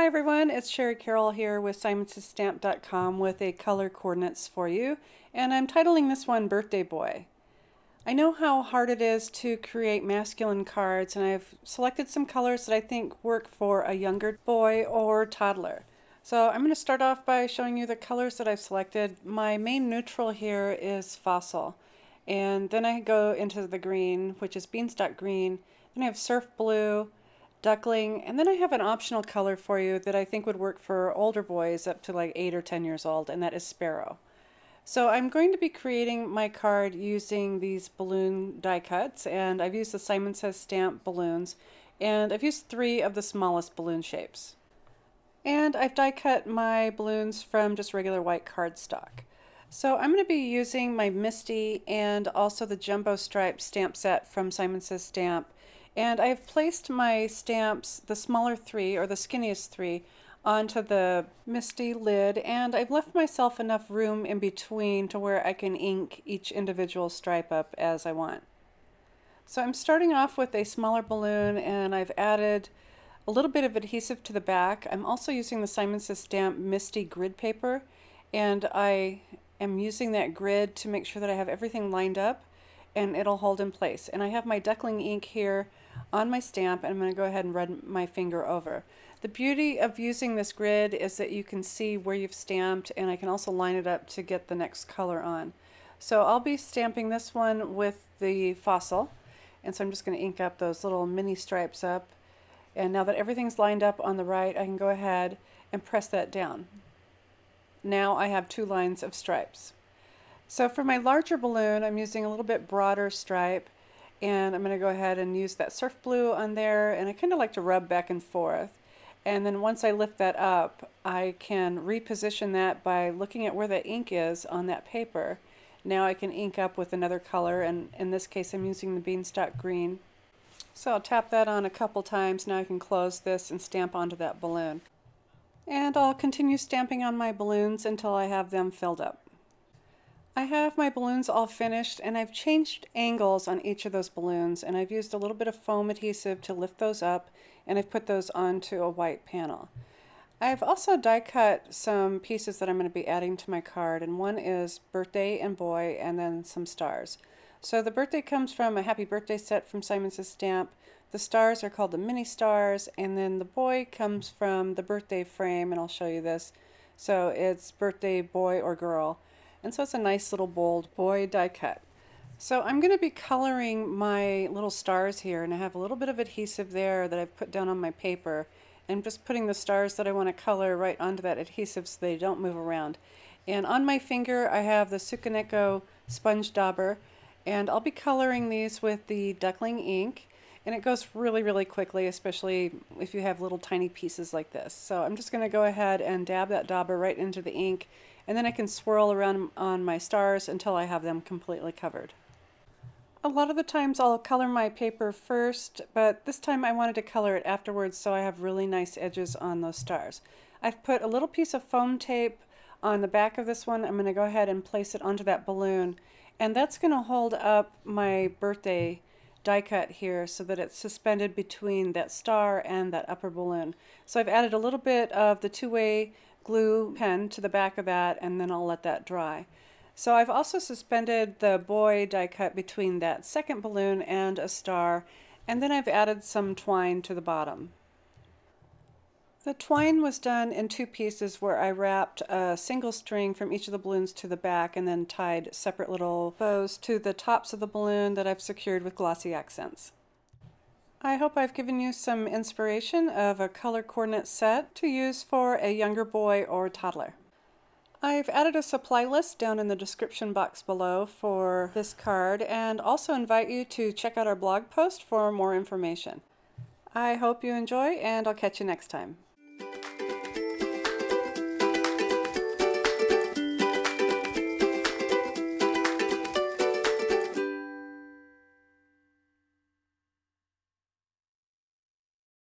everyone, it's Shari Carroll here with simonsystamp.com with a color coordinates for you, and I'm titling this one Birthday Boy. I know how hard it is to create masculine cards, and I've selected some colors that I think work for a younger boy or toddler. So I'm going to start off by showing you the colors that I've selected. My main neutral here is Fossil, and then I go into the green, which is Beanstalk Green, then I have Surf Blue, Duckling, and then I have an optional color for you that I think would work for older boys up to like 8 or 10 years old, and that is Sparrow. So I'm going to be creating my card using these balloon die cuts, and I've used the Simon Says Stamp balloons, and I've used 3 of the smallest balloon shapes. And I've die cut my balloons from just regular white cardstock. So I'm going to be using my Misty and also the Jumbo Stripe stamp set from Simon Says Stamp. And I've placed my stamps, the smaller 3 or the skinniest 3, onto the Misty lid, and I've left myself enough room in between to where I can ink each individual stripe up as I want. So I'm starting off with a smaller balloon, and I've added a little bit of adhesive to the back. I'm also using the Simon Says Stamp Misty grid paper, and I am using that grid to make sure that I have everything lined up and it'll hold in place. And I have my Duckling ink here on my stamp, and I'm going to go ahead and run my finger over. The beauty of using this grid is that you can see where you've stamped, and I can also line it up to get the next color on. So I'll be stamping this one with the Fossil, and so I'm just going to ink up those little mini stripes up. And now that everything's lined up on the right, I can go ahead and press that down. Now I have 2 lines of stripes. So for my larger balloon, I'm using a little bit broader stripe, and I'm going to go ahead and use that Surf Blue on there, and I kind of like to rub back and forth. And then once I lift that up, I can reposition that by looking at where the ink is on that paper. Now I can ink up with another color, and in this case I'm using the Beanstalk Green. So I'll tap that on a couple times. Now I can close this and stamp onto that balloon. And I'll continue stamping on my balloons until I have them filled up. I have my balloons all finished, and I've changed angles on each of those balloons, and I've used a little bit of foam adhesive to lift those up, and I've put those onto a white panel. I've also die cut some pieces that I'm going to be adding to my card, and one is birthday and boy, and then some stars. So the birthday comes from a happy birthday set from Simon Says Stamp. The stars are called the mini stars, and then the boy comes from the birthday frame, and I'll show you this. So it's birthday boy or girl. And so it's a nice little bold boy die cut. So I'm going to be coloring my little stars here, and I have a little bit of adhesive there that I've put down on my paper. I'm just putting the stars that I want to color right onto that adhesive so they don't move around. And on my finger I have the Sukaneko sponge dauber, and I'll be coloring these with the Duckling ink, and it goes really quickly, especially if you have little tiny pieces like this. So I'm just going to go ahead and dab that dauber right into the ink, and then I can swirl around on my stars until I have them completely covered. A lot of the times I'll color my paper first, but this time I wanted to color it afterwards so I have really nice edges on those stars. I've put a little piece of foam tape on the back of this one. I'm going to go ahead and place it onto that balloon, and that's going to hold up my birthday die cut here so that it's suspended between that star and that upper balloon. So I've added a little bit of the 2-way glue pen to the back of that, and then I'll let that dry. So I've also suspended the boy die cut between that second balloon and a star, and then I've added some twine to the bottom. The twine was done in 2 pieces where I wrapped a single string from each of the balloons to the back and then tied separate little bows to the tops of the balloon that I've secured with glossy accents. I hope I've given you some inspiration of a color coordinate set to use for a younger boy or toddler. I've added a supply list down in the description box below for this card, and also invite you to check out our blog post for more information. I hope you enjoy, and I'll catch you next time.